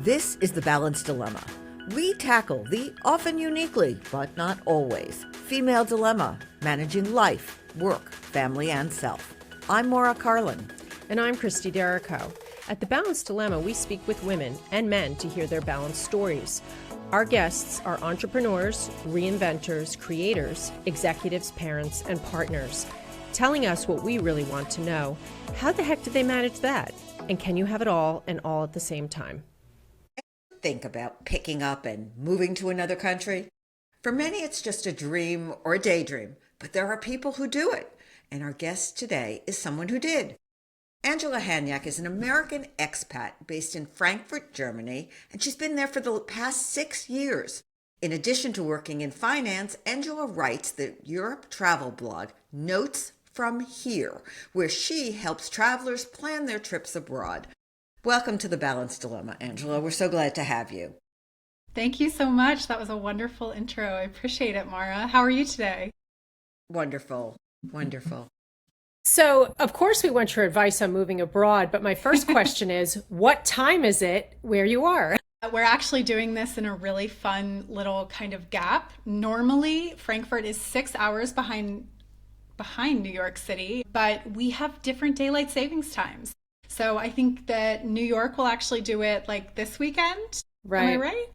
This is The Balanced Dilemma. We tackle the often uniquely, but not always, female dilemma, managing life, work, family, and self. I'm Maura Carlin. And I'm Christy Derrico. At The Balanced Dilemma, we speak with women and men to hear their balanced stories. Our guests are entrepreneurs, reinventors, creators, executives, parents, and partners, telling us what we really want to know. How the heck did they manage that? And can you have it all and all at the same time? Think about picking up and moving to another country. For many, it's just a dream or a daydream, but there are people who do it. And our guest today is someone who did. Angela Hanyak is an American expat based in Frankfurt, Germany, and she's been there for the past 6 years. In addition to working in finance, Angela writes the Europe travel blog, Notes from Here, where she helps travelers plan their trips abroad. Welcome to The Balanced Dilemma, Angela. We're so glad to have you. Thank you so much. That was a wonderful intro. I appreciate it, Maura. How are you today? Wonderful. Wonderful. So, of course, we want your advice on moving abroad, but my first question is, what time is it where you are? We're actually doing this in a really fun little kind of gap. Normally, Frankfurt is 6 hours behind New York City, but we have different daylight savings times. So I think that New York will actually do it like this weekend. Right. Am I right?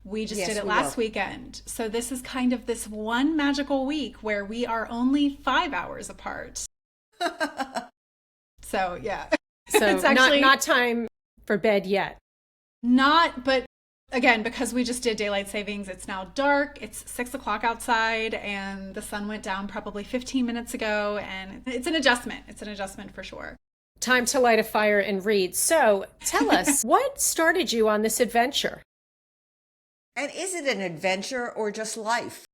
We just did it last weekend. So this is kind of this one magical week where we are only 5 hours apart. So yeah. So it's actually not time for bed yet. But again, because we just did daylight savings, it's now dark. It's 6 o'clock outside and the sun went down probably 15 minutes ago. And it's an adjustment. It's an adjustment for sure. Time to light a fire and read. So tell us, what started you on this adventure? And is it an adventure or just life?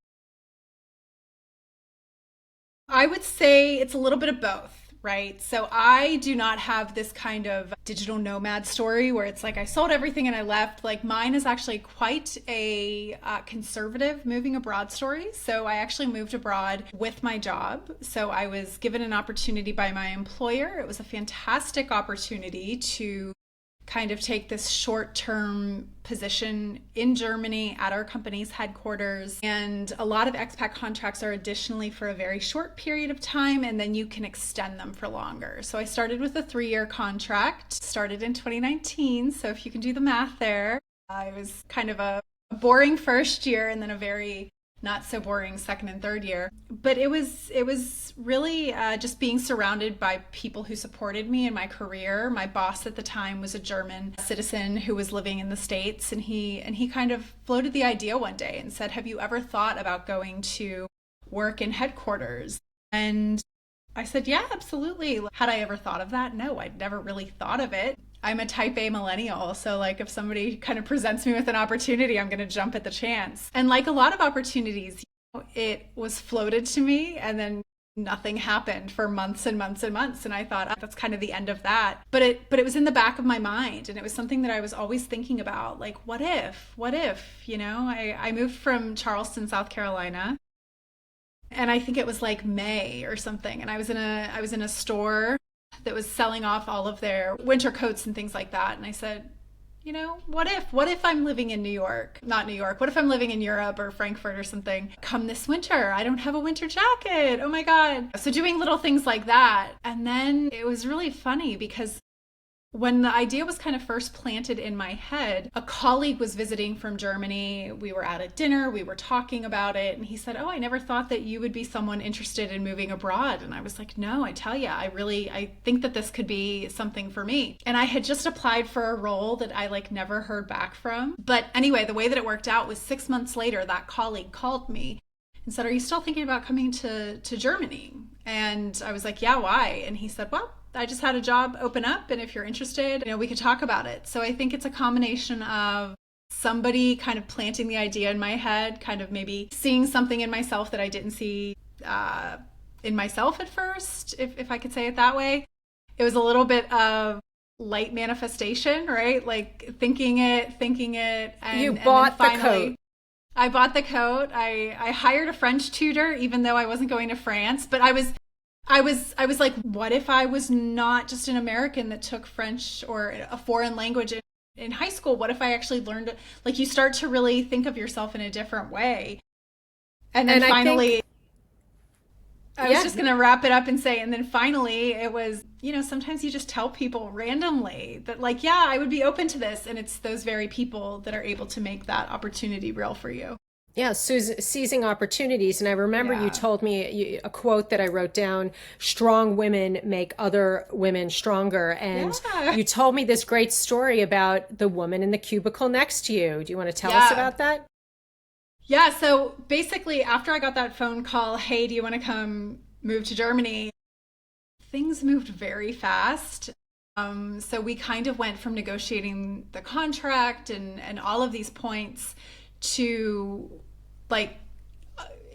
I would say it's a little bit of both, right? So I do not have this kind of digital nomad story where it's like I sold everything and I left. Like mine is actually quite a conservative moving abroad story. So I actually moved abroad with my job. So I was given an opportunity by my employer. It was a fantastic opportunity to kind of take this short-term position in Germany at our company's headquarters. And a lot of expat contracts are additionally for a very short period of time, and then you can extend them for longer. So I started with a 3-year contract, started in 2019. So if you can do the math there, it was kind of a boring first year and then a very not so boring second and third year. But it was really just being surrounded by people who supported me in my career. My boss at the time was a German citizen who was living in the States, and he kind of floated the idea one day and said, "Have you ever thought about going to work in headquarters?" And I said, "Yeah, absolutely." Had I ever thought of that? No, I'd never really thought of it. I'm a type A millennial, so like if somebody kind of presents me with an opportunity, I'm going to jump at the chance. And like a lot of opportunities, it was floated to me and then nothing happened for months and months and months. And I thought, that's kind of the end of that. But it was in the back of my mind, and it was something that I was always thinking about, like, what if, I moved from Charleston, South Carolina. And I think it was like May or something. And I was in a store that was selling off all of their winter coats and things like that. And I said, what if I'm living in New York, not New York, what if I'm living in Europe or Frankfurt or something come this winter? I don't have a winter jacket. Oh my God. So doing little things like that. And then it was really funny because when the idea was kind of first planted in my head, a colleague was visiting from Germany. We were out at dinner, we were talking about it, and he said, "Oh, I never thought that you would be someone interested in moving abroad." And I was like, "No, I tell you, I think that this could be something for me." And I had just applied for a role that I never heard back from. But anyway, the way that it worked out was 6 months later, that colleague called me and said, "Are you still thinking about coming to Germany?" And I was like, "Yeah, why?" And he said, "Well, I just had a job open up, and if you're interested, we could talk about it." So I think it's a combination of somebody kind of planting the idea in my head, kind of maybe seeing something in myself that I didn't see in myself at first, if I could say it that way. It was a little bit of light manifestation, right? Like thinking it. And, you bought and then finally, the coat. I bought the coat. I hired a French tutor, even though I wasn't going to France, but I was like, what if I was not just an American that took French or a foreign language in high school, what if I actually learned, like you start to really think of yourself in a different way. And then finally, I was just going to wrap it up and say, and then finally it was, sometimes you just tell people randomly that like, yeah, I would be open to this. And it's those very people that are able to make that opportunity real for you. Yeah, seizing opportunities. And I remember you told me a quote that I wrote down, strong women make other women stronger. And you told me this great story about the woman in the cubicle next to you. Do you want to tell us about that? Yeah, so basically after I got that phone call, hey, do you want to come move to Germany? Things moved very fast. So we kind of went from negotiating the contract and all of these points to like,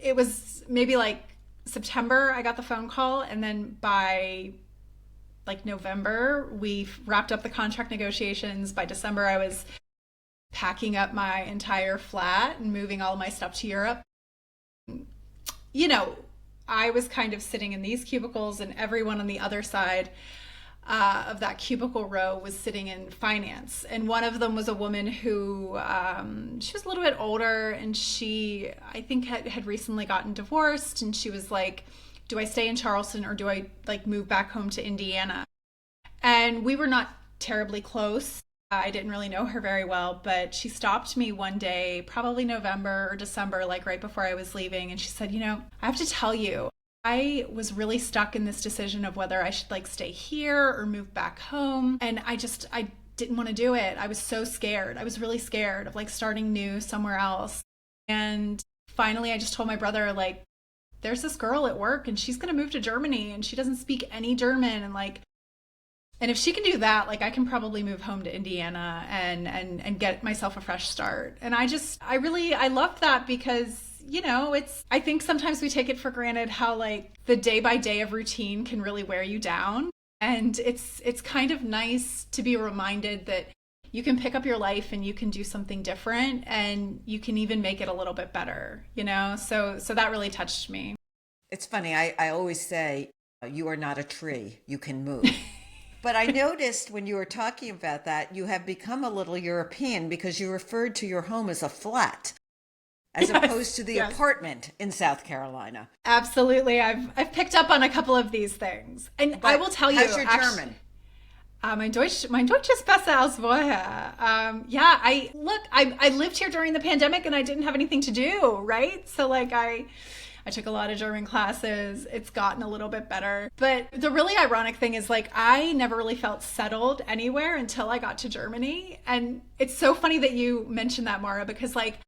it was maybe like September I got the phone call, and then by like November we wrapped up the contract negotiations. By December I was packing up my entire flat and moving all of my stuff to Europe. I was kind of sitting in these cubicles, and everyone on the other side of that cubicle row was sitting in finance. And one of them was a woman who, she was a little bit older, and she, I think, had recently gotten divorced. And she was like, do I stay in Charleston or do I like move back home to Indiana? And we were not terribly close. I didn't really know her very well, but she stopped me one day, probably November or December, like right before I was leaving. And she said, I have to tell you, I was really stuck in this decision of whether I should like stay here or move back home. And I didn't want to do it. I was so scared. I was really scared of like starting new somewhere else. And finally, I just told my brother, like, there's this girl at work and she's going to move to Germany and she doesn't speak any German. And if she can do that, like I can probably move home to Indiana and get myself a fresh start. And I loved that because, I think sometimes we take it for granted how like the day by day of routine can really wear you down. And it's kind of nice to be reminded that you can pick up your life and you can do something different and you can even make it a little bit better, So that really touched me. It's funny. I always say, you are not a tree. You can move. But I noticed when you were talking about that, you have become a little European because you referred to your home as a flat as opposed to the apartment in South Carolina. Absolutely. I've picked up on a couple of these things. And I will tell you. How's your German? Mein Deutsch ist besser als vorher. I lived here during the pandemic and I didn't have anything to do, right? So like I took a lot of German classes. It's gotten a little bit better. But the really ironic thing is like I never really felt settled anywhere until I got to Germany. And it's so funny that you mentioned that, Mara, because like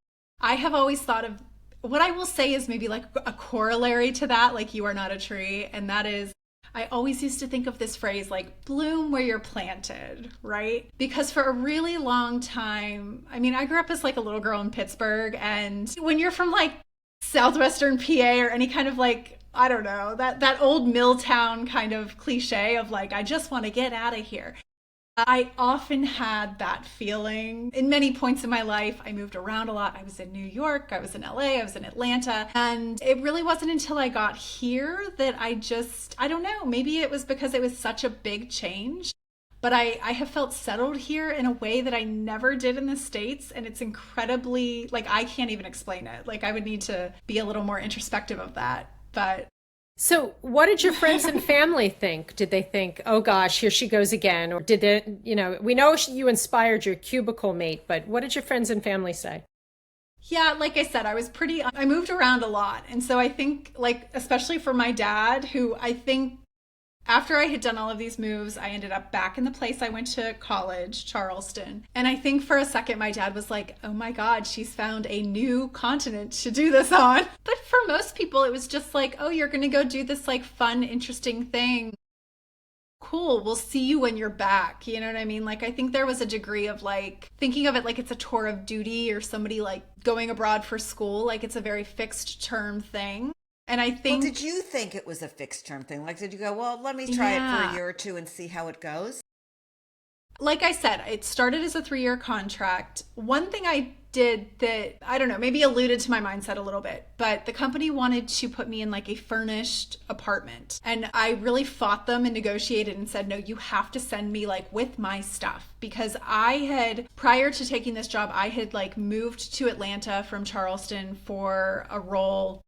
I have always thought of what I will say is maybe like a corollary to that, like you are not a tree. And that is, I always used to think of this phrase like bloom where you're planted, right? Because for a really long time, I mean, I grew up as like a little girl in Pittsburgh. And when you're from like Southwestern PA or any kind of like, I don't know, that old Milltown kind of cliche of like, I just want to get out of here. I often had that feeling in many points in my life. I moved around a lot. I was in New York, I was in LA, I was in Atlanta. And it really wasn't until I got here that I don't know, maybe it was because it was such a big change. But I have felt settled here in a way that I never did in the States. And it's incredibly, like, I can't even explain it. Like, I would need to be a little more introspective of that. But so what did your friends and family think? Did they think, oh gosh, here she goes again? Or did they, we know you inspired your cubicle mate, but what did your friends and family say? Yeah, like I said, I moved around a lot. And so I think, like, especially for my dad, who I think after I had done all of these moves, I ended up back in the place I went to college, Charleston. And I think for a second, my dad was like, oh my God, she's found a new continent to do this on. But for most people, it was just like, oh, you're going to go do this like fun, interesting thing. Cool, we'll see you when you're back. You know what I mean? Like, I think there was a degree of like thinking of it like it's a tour of duty or somebody like going abroad for school. Like it's a very fixed term thing. And I think... Well, did you think it was a fixed term thing? Like, did you go, well, let me try it for a year or two and see how it goes? Like I said, it started as a 3-year contract. One thing I did that, I don't know, maybe alluded to my mindset a little bit, but the company wanted to put me in like a furnished apartment. And I really fought them and negotiated and said, no, you have to send me like with my stuff. Because I had, prior to taking this job, I had like moved to Atlanta from Charleston for a role.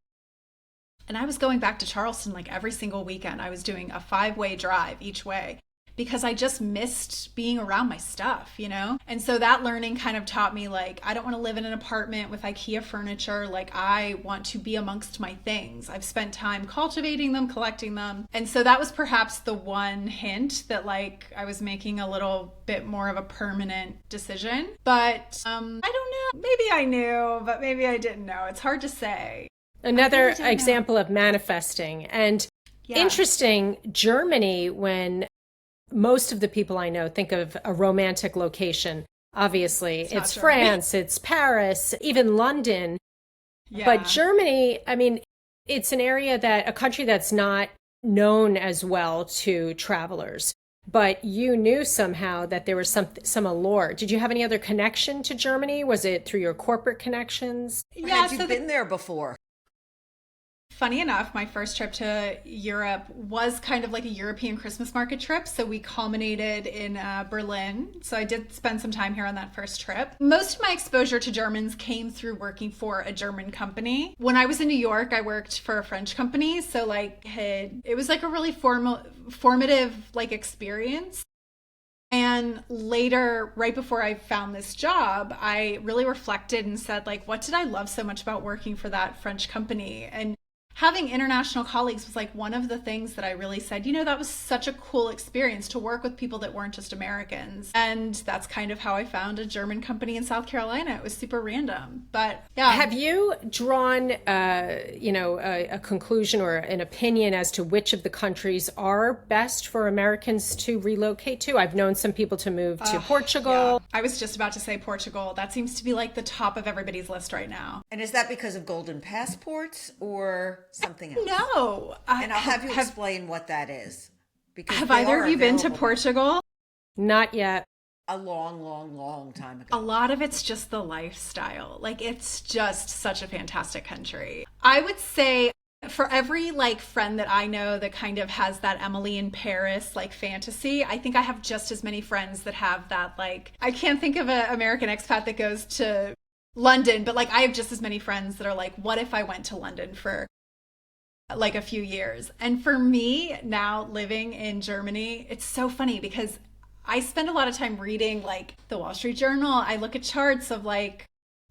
And I was going back to Charleston like every single weekend. I was doing a 5-way drive each way, because I just missed being around my stuff, you know? And so that learning kind of taught me, like, I don't want to live in an apartment with IKEA furniture. Like, I want to be amongst my things. I've spent time cultivating them, collecting them. And so that was perhaps the one hint that, like, I was making a little bit more of a permanent decision. But I don't know. Maybe I knew, but maybe I didn't know. It's hard to say. Another example of manifesting. And interesting, Germany, when most of the people I know think of a romantic location, obviously it's France, it's Paris, even London. Yeah. But Germany, I mean, it's an area that, a country that's not known as well to travelers. But you knew somehow that there was some allure. Did you have any other connection to Germany? Was it through your corporate connections? Yeah, had you been there before? Funny enough, my first trip to Europe was kind of like a European Christmas market trip. So we culminated in Berlin. So I did spend some time here on that first trip. Most of my exposure to Germans came through working for a German company. When I was in New York, I worked for a French company. So like it was like a really formative like experience. And later, right before I found this job, I really reflected and said, like, what did I love so much about working for that French company? And having international colleagues was like one of the things that I really said, you know, that was such a cool experience to work with people that weren't just Americans. And that's kind of how I found a German company in South Carolina. It was super random, but yeah. Have you drawn, a conclusion or an opinion as to which of the countries are best for Americans to relocate to? I've known some people to move to Portugal. Yeah. I was just about to say Portugal. That seems to be like the top of everybody's list right now. And is that because of golden passports or something else? No. And I'll have you explain what that is. Because have either of you been to Portugal? Not yet. A long time ago. A lot of it's just the lifestyle. Like, it's just such a fantastic country. I would say for every like friend that I know that kind of has that Emily in Paris like fantasy, I think I have just as many friends that have that. Like, I can't think of an American expat that goes to London, but like I have just as many friends that are like, what if I went to London for like a few years? And for me now living in Germany, it's so funny because I spend a lot of time reading like the Wall Street Journal. I look at charts of like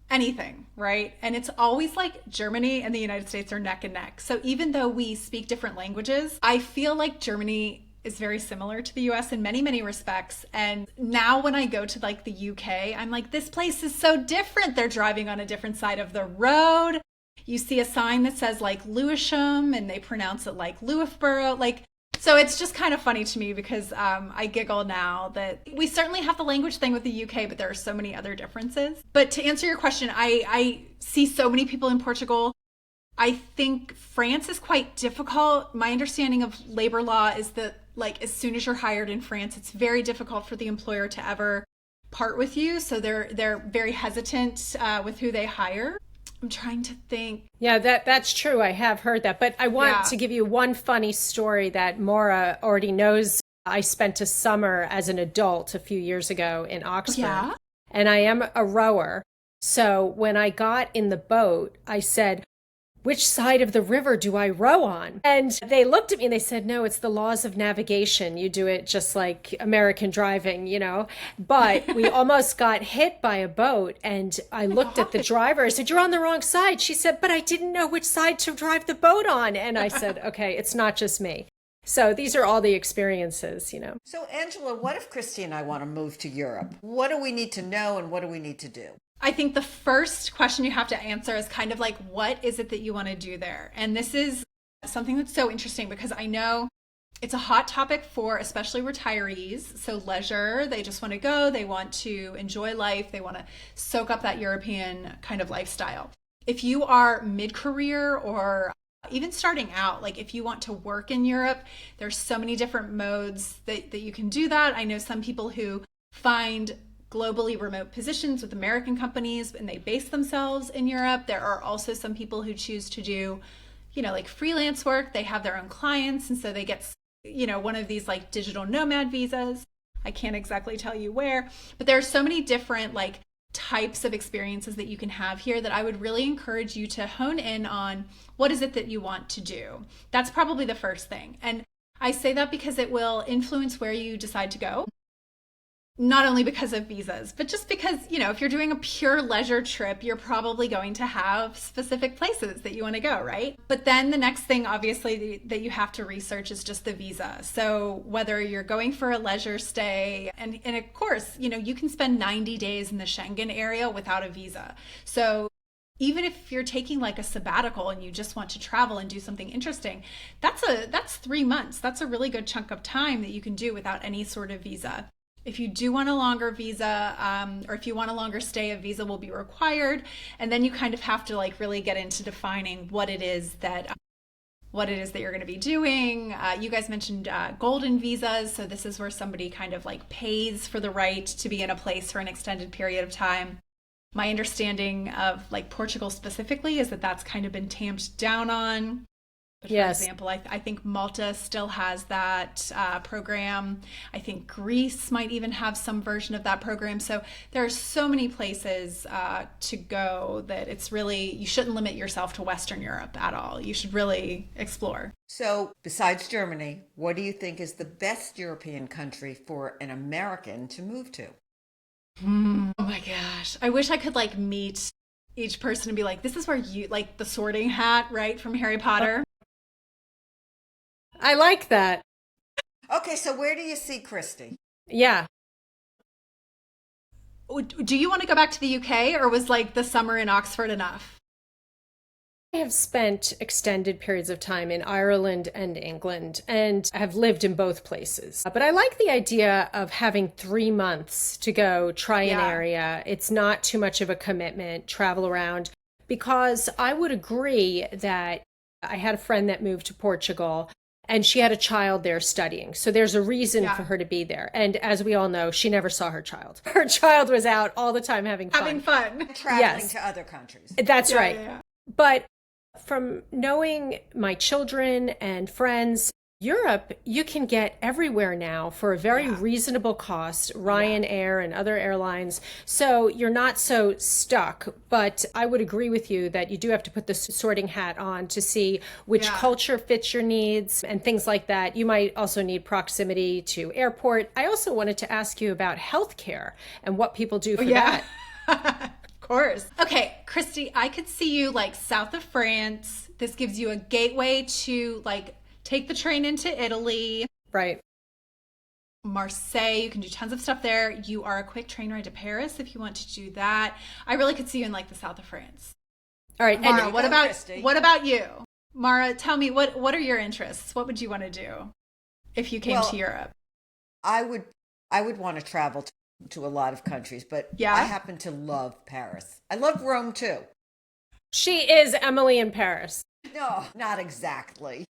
anything, right? And it's always like Germany and the United States are neck and neck. So even though we speak different languages, I feel like Germany is very similar to the US in many, many respects. And now when I go to like the UK, I'm like, this place is so different. They're driving on a different side of the road. You see a sign that says like Lewisham and they pronounce it like Louisborough. Like, so it's just kind of funny to me because I giggle now that we certainly have the language thing with the UK, but there are so many other differences. But to answer your question, I see so many people in Portugal. I think France is quite difficult. My understanding of labor law is that like as soon as you're hired in France, it's very difficult for the employer to ever part with you. So they're very hesitant with who they hire. I'm trying to think. Yeah, that's true. I have heard that. But I want to give you one funny story that Maura already knows. I spent a summer as an adult a few years ago in Oxford. Yeah. And I am a rower. So when I got in the boat, I said, which side of the river do I row on? And they looked at me and they said, no, it's the laws of navigation. You do it just like American driving, you know. But we almost got hit by a boat. And I looked at the driver. I said, you're on the wrong side. She said, but I didn't know which side to drive the boat on. And I said, okay, it's not just me. So these are all the experiences, you know. So Angela, what if Christy and I want to move to Europe? What do we need to know and what do we need to do? I think the first question you have to answer is kind of like, what is it that you want to do there? And this is something that's so interesting because I know it's a hot topic for especially retirees. So leisure, they just want to go, they want to enjoy life, they want to soak up that European kind of lifestyle. If you are mid-career or even starting out, like if you want to work in Europe, there's so many different modes that you can do that. I know some people who find globally remote positions with American companies and they base themselves in Europe. There are also some people who choose to do, like freelance work. They have their own clients. And so they get, one of these like digital nomad visas. I can't exactly tell you where, but there are so many different like types of experiences that you can have here that I would really encourage you to hone in on what is it that you want to do. That's probably the first thing. And I say that because it will influence where you decide to go. Not only because of visas, but just because, if you're doing a pure leisure trip, you're probably going to have specific places that you want to go, right? But then the next thing, obviously, that you have to research is just the visa. So whether you're going for a leisure stay, and of course, you can spend 90 days in the Schengen area without a visa. So even if you're taking like a sabbatical and you just want to travel and do something interesting, that's 3 months. That's a really good chunk of time that you can do without any sort of visa. If you do want a longer visa, or if you want a longer stay, a visa will be required. And then you kind of have to like really get into defining what it is that you're going to be doing. You guys mentioned golden visas. So this is where somebody kind of like pays for the right to be in a place for an extended period of time. My understanding of like Portugal specifically is that that's kind of been tamped down on. But for example, I think Malta still has that program. I think Greece might even have some version of that program. So there are so many places to go that it's really, you shouldn't limit yourself to Western Europe at all. You should really explore. So besides Germany, what do you think is the best European country for an American to move to? Oh my gosh. I wish I could like meet each person and be like, this is where you, like the Sorting Hat, right, from Harry Potter. I like that. Okay, so where do you see Christy? Yeah. Do you want to go back to the UK, or was like the summer in Oxford enough? I have spent extended periods of time in Ireland and England and have lived in both places. But I like the idea of having 3 months to go try an area. It's not too much of a commitment, travel around, because I would agree that I had a friend that moved to Portugal and she had a child there studying. So there's a reason for her to be there. And as we all know, she never saw her child. Her child was out all the time having fun. Traveling to other countries. That's right. Yeah. But from knowing my children and friends, Europe, you can get everywhere now for a very reasonable cost, Ryanair and other airlines. So you're not so stuck. But I would agree with you that you do have to put the sorting hat on to see which culture fits your needs and things like that. You might also need proximity to airport. I also wanted to ask you about healthcare and what people do for that. Of course. Okay, Christy, I could see you like south of France. This gives you a gateway to like take the train into Italy. Right. Marseille, you can do tons of stuff there. You are a quick train ride to Paris if you want to do that. I really could see you in like the south of France. All right. Mara, what about you? Mara, tell me what are your interests? What would you want to do if you came to Europe? I would want to travel to a lot of countries, but I happen to love Paris. I love Rome too. She is Emily in Paris. No, not exactly.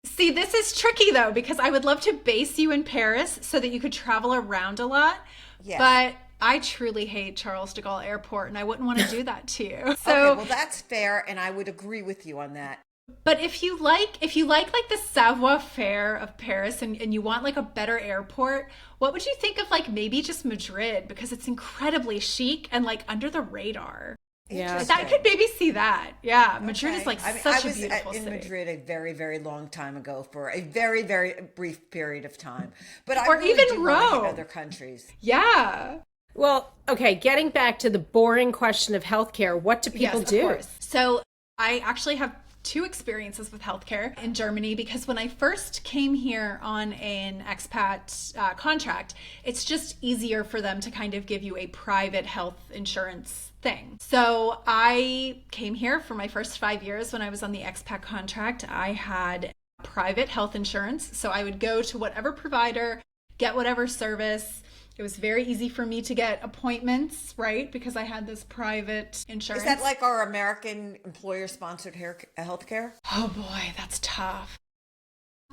See, this is tricky though, because I would love to base you in Paris so that you could travel around a lot. Yes. But I truly hate Charles de Gaulle Airport and I wouldn't want to do that to you. So, okay, well that's fair and I would agree with you on that. But if you like the savoir-faire of Paris and you want like a better airport, what would you think of like maybe just Madrid, because it's incredibly chic and like under the radar? Yeah, I could maybe see that. Yeah, Madrid is like such a beautiful city. I was in Madrid a very, very long time ago for a very, very brief period of time. But I really even do Rome. want to hit other countries. Yeah. Well, okay, getting back to the boring question of healthcare, what do people do? Of course. So I actually have 2 experiences with healthcare in Germany, because when I first came here on an expat contract, it's just easier for them to kind of give you a private health insurance thing. So I came here for my first 5 years. When I was on the expat contract, I had private health insurance. So I would go to whatever provider, get whatever service. It was very easy for me to get appointments, right? Because I had this private insurance. Is that like our American employer-sponsored healthcare? Oh boy, that's tough.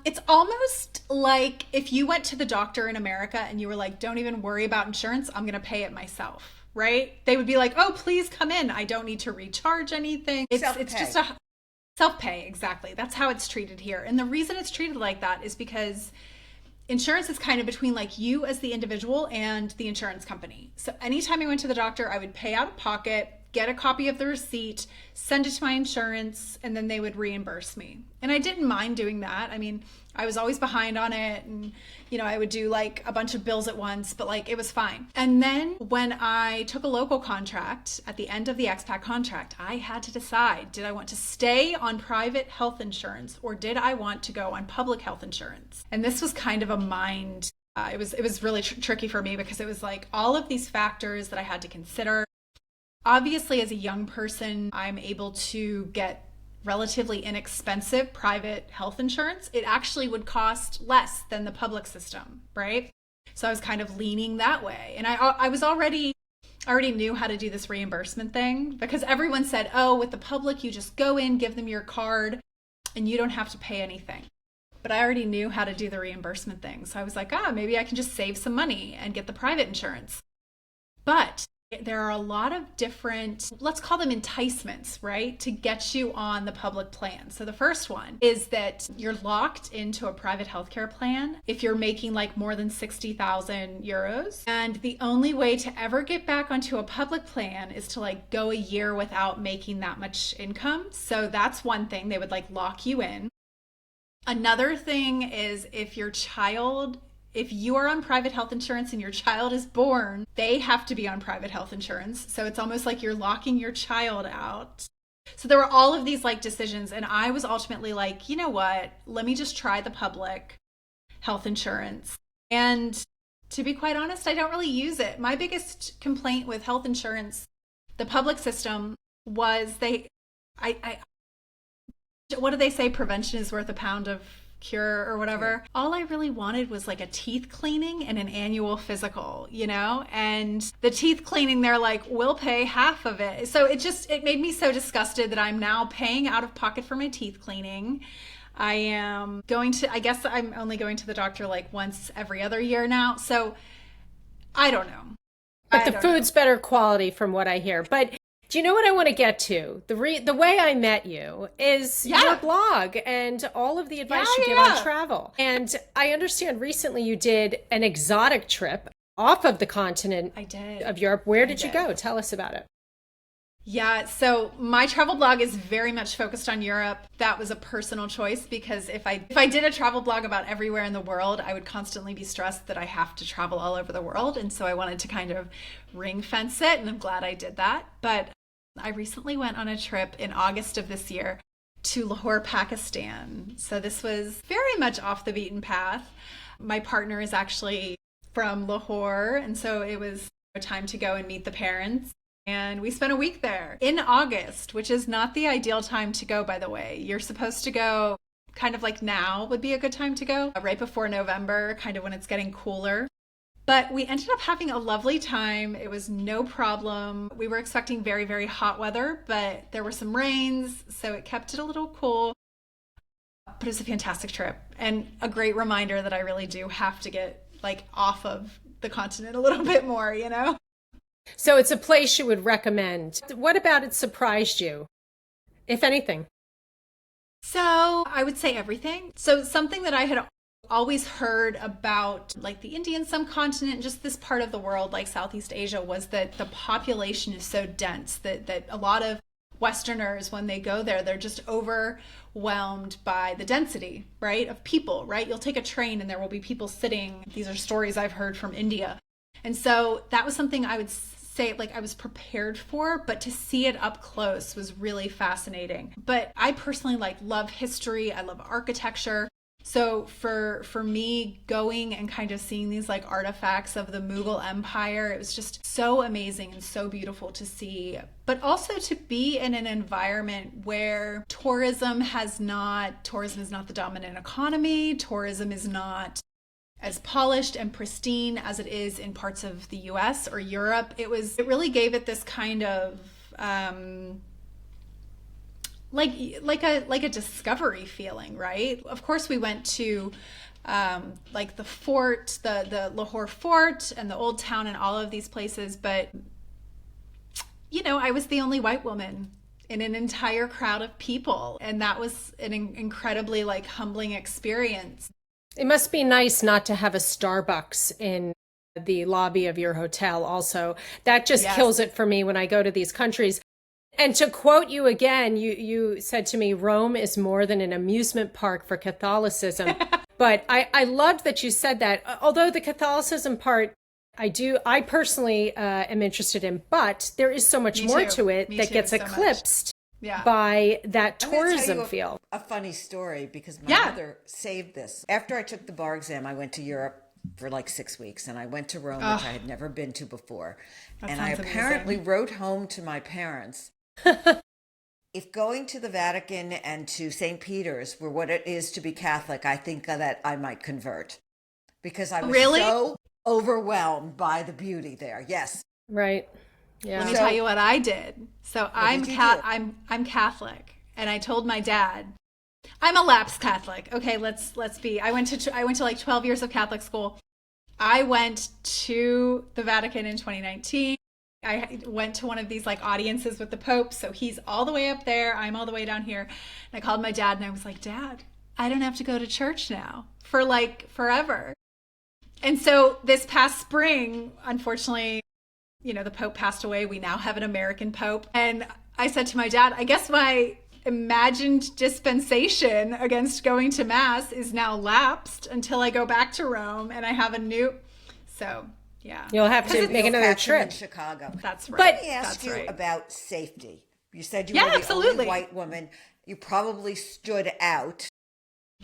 It's almost like if you went to the doctor in America and you were like, don't even worry about insurance, I'm going to pay it myself, right? They would be like, oh, please come in. I don't need to recharge anything. It's just a self-pay. Exactly. That's how it's treated here. And the reason it's treated like that is because insurance is kind of between like you as the individual and the insurance company. So anytime I went to the doctor, I would pay out of pocket, get a copy of the receipt, send it to my insurance, and then they would reimburse me. And I didn't mind doing that. I mean, I was always behind on it, and I would do like a bunch of bills at once, but like it was fine. And then when I took a local contract at the end of the expat contract, I had to decide, did I want to stay on private health insurance or did I want to go on public health insurance? And this was kind of a mind, it was really tricky for me because it was like all of these factors that I had to consider. Obviously, as a young person, I'm able to get relatively inexpensive private health insurance. It actually would cost less than the public system, right? So I was kind of leaning that way. And I already knew how to do this reimbursement thing because everyone said, oh, with the public, you just go in, give them your card, and you don't have to pay anything. But I already knew how to do the reimbursement thing. So I was like, maybe I can just save some money and get the private insurance. But there are a lot of different, let's call them enticements, right, to get you on the public plan. So the first one is that you're locked into a private healthcare plan if you're making like more than 60,000 euros. And the only way to ever get back onto a public plan is to like go a year without making that much income. So that's one thing, they would like lock you in. Another thing is if you are on private health insurance and your child is born, they have to be on private health insurance. So it's almost like you're locking your child out. So there were all of these like decisions. And I was ultimately like, you know what? Let me just try the public health insurance. And to be quite honest, I don't really use it. My biggest complaint with health insurance, the public system, was what do they say? Prevention is worth a pound of cure or whatever. Yeah. All I really wanted was like a teeth cleaning and an annual physical, and the teeth cleaning, they're like, we'll pay half of it. So it made me so disgusted that I'm now paying out of pocket for my teeth cleaning. I guess I'm only going to the doctor like once every other year now. So I don't know. But the food's better quality from what I hear. But do you know what I want to get to? The way I met you is your blog and all of the advice you give on travel. And I understand recently you did an exotic trip off of the continent of Europe. Where did you go? Tell us about it. Yeah, so my travel blog is very much focused on Europe. That was a personal choice because if I did a travel blog about everywhere in the world, I would constantly be stressed that I have to travel all over the world. And so I wanted to kind of ring fence it, and I'm glad I did that. But I recently went on a trip in August of this year to Lahore, Pakistan. So this was very much off the beaten path. My partner is actually from Lahore, and so it was a time to go and meet the parents. And we spent a week there in August, which is not the ideal time to go, by the way. You're supposed to go kind of like now would be a good time to go, right before November, kind of when it's getting cooler. But we ended up having a lovely time. It was no problem. We were expecting very, very hot weather, but there were some rains, so it kept it a little cool. But it was a fantastic trip and a great reminder that I really do have to get like off of the continent a little bit more, So it's a place you would recommend. What about it surprised you, if anything? So I would say everything. So something that I had always heard about like the Indian subcontinent, just this part of the world like Southeast Asia, was that the population is so dense that a lot of Westerners, when they go there, they're just overwhelmed by the density, right, of people, right? You'll take a train and there will be people sitting. These are stories I've heard from India. And so that was something I would say like I was prepared for, but to see it up close was really fascinating. But I personally like love history. I love architecture. So for me, going and kind of seeing these like artifacts of the Mughal Empire, it was just so amazing and so beautiful to see. But also to be in an environment where tourism is not the dominant economy. Tourism is not as polished and pristine as it is in parts of the US or Europe. It really gave it this kind of like a discovery feeling, right? Of course, we went to like the fort, the Lahore Fort, and the Old Town, and all of these places. But I was the only white woman in an entire crowd of people, and that was an incredibly like humbling experience. It must be nice not to have a Starbucks in the lobby of your hotel also. That just kills it for me when I go to these countries. And to quote you again, you said to me, Rome is more than an amusement park for Catholicism. But I loved that you said that. Although the Catholicism part, I personally am interested in, but there is so much more to it that gets eclipsed by that tourism feel. A funny story, because my mother saved this. After I took the bar exam, I went to Europe for like 6 weeks, and I went to Rome, which I had never been to before. And I apparently wrote home to my parents, if going to the Vatican and to St. Peter's were what it is to be Catholic, I think that I might convert, because I was so overwhelmed by the beauty there. Yes. Right. Yeah. Let me tell you what I did. So I'm Catholic, and I told my dad, I'm a lapsed Catholic. Okay, let's be. I went to like 12 years of Catholic school. I went to the Vatican in 2019. I went to one of these like audiences with the Pope. So he's all the way up there. I'm all the way down here. And I called my dad and I was like, Dad, I don't have to go to church now for like forever. And so this past spring, unfortunately, the Pope passed away. We now have an American Pope. And I said to my dad, I guess my imagined dispensation against going to Mass is now lapsed until I go back to Rome and I have a new. So, yeah. You'll have to make another trip. In Chicago. That's right. But let me ask you about safety. You said you were the only white woman. You probably stood out.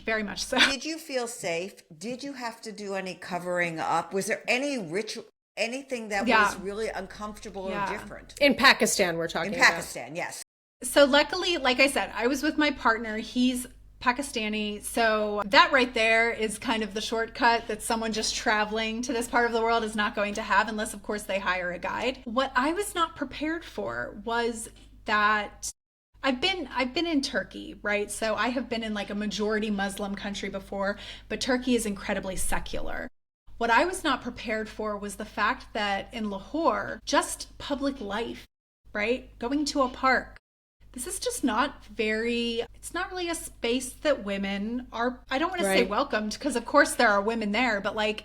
Very much so. Did you feel safe? Did you have to do any covering up? Was there any ritual? Anything that was really uncomfortable or different? In Pakistan, we're talking about. In Pakistan, yes. So luckily, like I said, I was with my partner. He's Pakistani. So that right there is kind of the shortcut that someone just traveling to this part of the world is not going to have, unless, of course, they hire a guide. What I was not prepared for was that I've been in Turkey, right? So I have been in like a majority Muslim country before, but Turkey is incredibly secular. What I was not prepared for was the fact that in Lahore, just public life, right? Going to a park. This is just it's not really a space that women are, I don't want to say welcomed, because of course there are women there, but like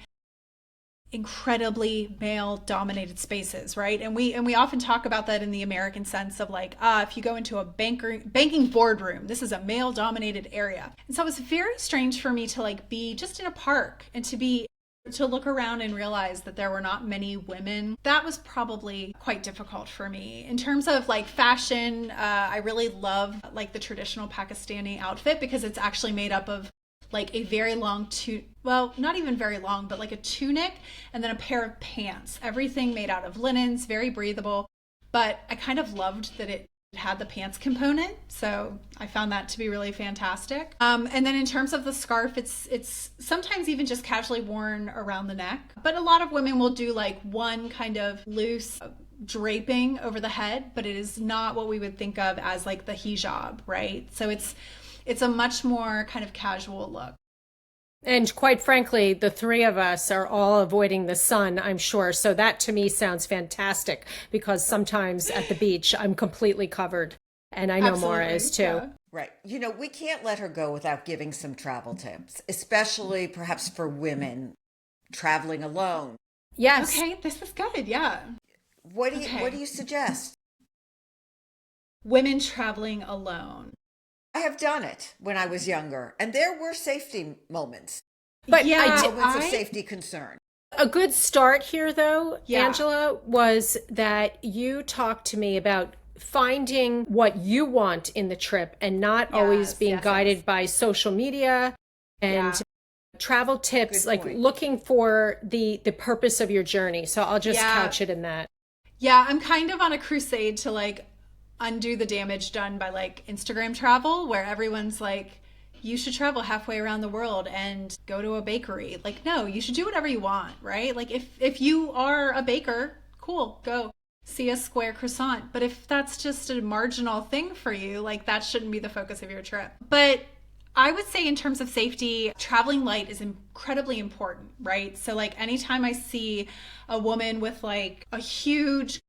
incredibly male dominated spaces, right? And we often talk about that in the American sense of like, if you go into a banking boardroom, this is a male dominated area. And so it was very strange for me to like be just in a park and to look around and realize that there were not many women. That was probably quite difficult for me. In terms of like fashion, I really love like the traditional Pakistani outfit, because it's actually made up of like a very long not even very long, but like a tunic and then a pair of pants. Everything made out of linens, very breathable. But I kind of loved that it had the pants component, so I found that to be really fantastic. And then in terms of the scarf, it's sometimes even just casually worn around the neck, but a lot of women will do like one kind of loose draping over the head, but it is not what we would think of as like the hijab, right? So it's a much more kind of casual look. And quite frankly, the three of us are all avoiding the sun, I'm sure. So that to me sounds fantastic, because sometimes at the beach, I'm completely covered. And I know Maura is too. Yeah. Right. We can't let her go without giving some travel tips, especially perhaps for women traveling alone. Yes. Okay, this is good. Yeah. What do you suggest? Women traveling alone. I have done it when I was younger, and there were safety moments. But moments of safety concern. A good start here, though, Angela, was that you talked to me about finding what you want in the trip and not always being guided by social media and travel tips, like looking for the purpose of your journey. So I'll just couch it in that. Yeah, I'm kind of on a crusade to like undo the damage done by like Instagram travel, where everyone's like, you should travel halfway around the world and go to a bakery. Like, no, you should do whatever you want, right? Like if you are a baker, cool, go. see a square croissant. But if that's just a marginal thing for you, like that shouldn't be the focus of your trip. But I would say in terms of safety, traveling light is incredibly important, right? So like anytime I see a woman with like a huge,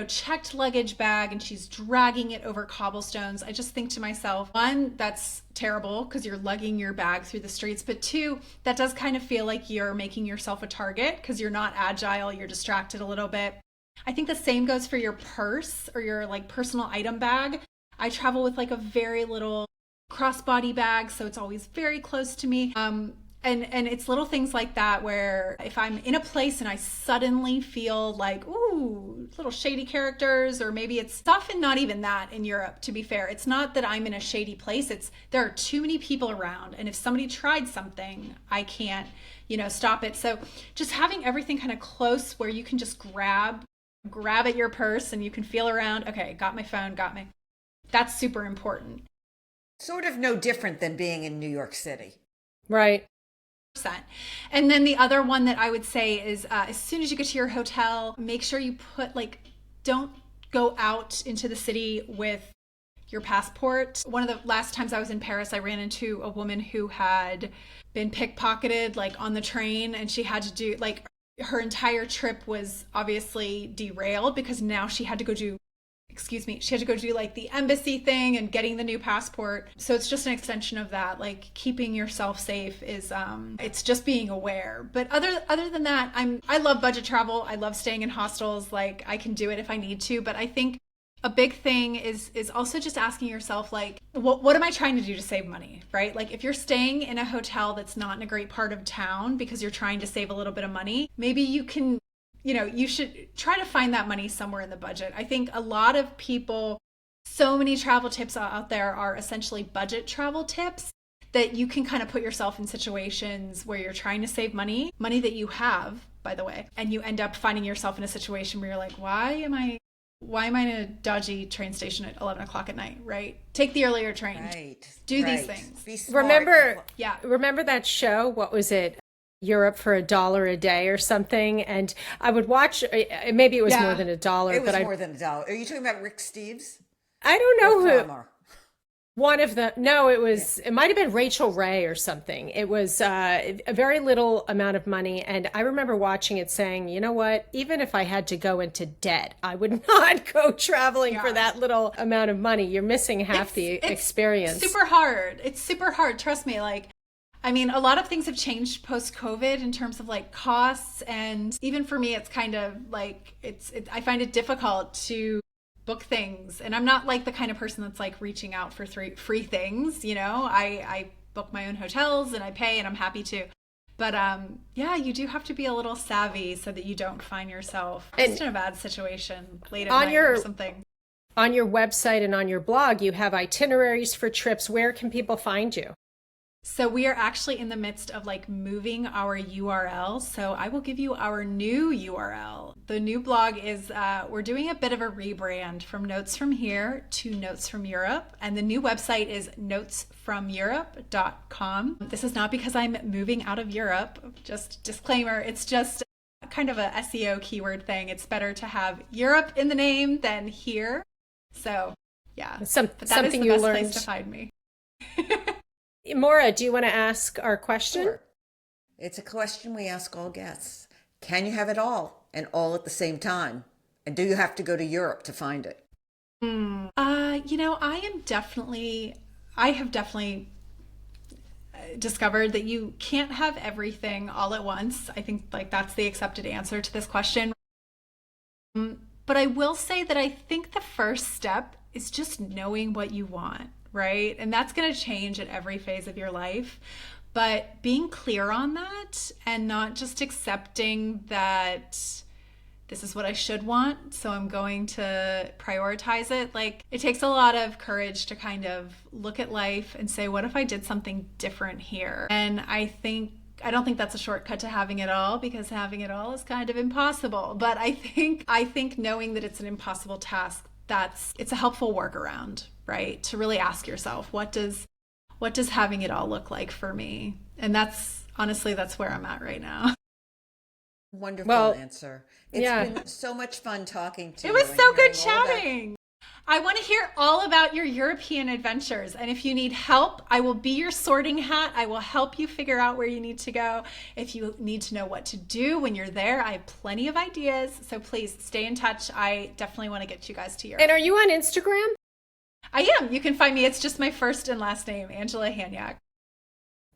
checked luggage bag and she's dragging it over cobblestones, I just think to myself, one, that's terrible because you're lugging your bag through the streets. But two, that does kind of feel like you're making yourself a target because you're not agile, you're distracted a little bit. I think the same goes for your purse or your like personal item bag. I travel with like a very little crossbody bag, so it's always very close to me. And it's little things like that where if I'm in a place and I suddenly feel like, ooh, little shady characters, or maybe it's often not even that in Europe, to be fair. It's not that I'm in a shady place. It's there are too many people around. And if somebody tried something, I can't, stop it. So just having everything kind of close where you can just grab at your purse and you can feel around, okay, got my phone, that's super important. Sort of no different than being in New York City. Right. And then the other one that I would say is as soon as you get to your hotel, make sure you don't go out into the city with your passport. One of the last times I was in Paris, I ran into a woman who had been pickpocketed like on the train, and she had to do like her entire trip was obviously derailed because now she had to go do like the embassy thing and getting the new passport. So it's just an extension of that. Like keeping yourself safe is, it's just being aware. But other than that, I love budget travel. I love staying in hostels. Like I can do it if I need to. But I think a big thing is also just asking yourself, like, what am I trying to do to save money, right? Like if you're staying in a hotel that's not in a great part of town because you're trying to save a little bit of money, maybe you can you should try to find that money somewhere in the budget. I think a lot of people, so many travel tips out there are essentially budget travel tips that you can kind of put yourself in situations where you're trying to save money that you have, by the way, and you end up finding yourself in a situation where you're like, why am I in a dodgy train station at 11 o'clock at night, right? Take the earlier train. Right. Do these things. Be smart. Remember that show? What was it? Europe for $1 a day or something, and I would watch. Maybe it was more than $1. It was more than $1. Are you talking about Rick Steves? I don't know who. Farmer? One of them. No, it was. It might have been Rachel Ray or something. It was a very little amount of money, and I remember watching it, saying, "You know what? Even if I had to go into debt, I would not go traveling for that little amount of money. You're missing half the experience." Super hard. It's super hard. Trust me. Like. I mean, a lot of things have changed post-COVID in terms of like costs. And even for me, it's kind of like, I find it difficult to book things. And I'm not like the kind of person that's like reaching out for free things. I book my own hotels and I pay and I'm happy to. But you do have to be a little savvy so that you don't find yourself just in a bad situation late at night or something. On your website and on your blog, you have itineraries for trips. Where can people find you? So we are actually in the midst of like moving our URL. So I will give you our new URL. The new blog is, we're doing a bit of a rebrand from Notes from Here to Notes from Europe. And the new website is notesfromeurope.com. This is not because I'm moving out of Europe. Just disclaimer, it's just kind of a SEO keyword thing. It's better to have Europe in the name than here. So yeah, something you learned. Place to find me. Maura, do you want to ask our question? Sure. It's a question we ask all guests. Can you have it all and all at the same time? And do you have to go to Europe to find it? I have definitely discovered that you can't have everything all at once. I think like that's the accepted answer to this question. But I will say that I think the first step is just knowing what you want. Right? And that's going to change at every phase of your life. But being clear on that and not just accepting that this is what I should want, so I'm going to prioritize it. Like it takes a lot of courage to kind of look at life and say, what if I did something different here? And I don't think that's a shortcut to having it all, because having it all is kind of impossible. But I think knowing that it's an impossible task, it's a helpful workaround, right? To really ask yourself, what does having it all look like for me? And that's where I'm at right now. Wonderful Well, answer. It's yeah. been so much fun talking to It you. was and so good hearing all about- chatting. I want to hear all about your European adventures. And if you need help, I will be your sorting hat. I will help you figure out where you need to go. If you need to know what to do when you're there, I have plenty of ideas. So please stay in touch. I definitely want to get you guys to Europe. And are you on Instagram? I am. You can find me. It's just my first and last name, Angela Hanyak.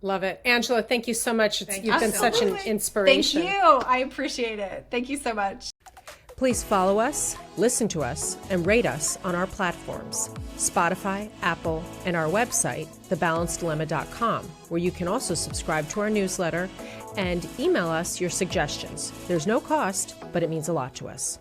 Love it. Angela, thank you so much. Thank You've you been so such an much. inspiration. Thank you. I appreciate it. Thank you so much. Please follow us, listen to us, and rate us on our platforms, Spotify, Apple, and our website, thebalanceddilemma.com, where you can also subscribe to our newsletter and email us your suggestions. There's no cost, but it means a lot to us.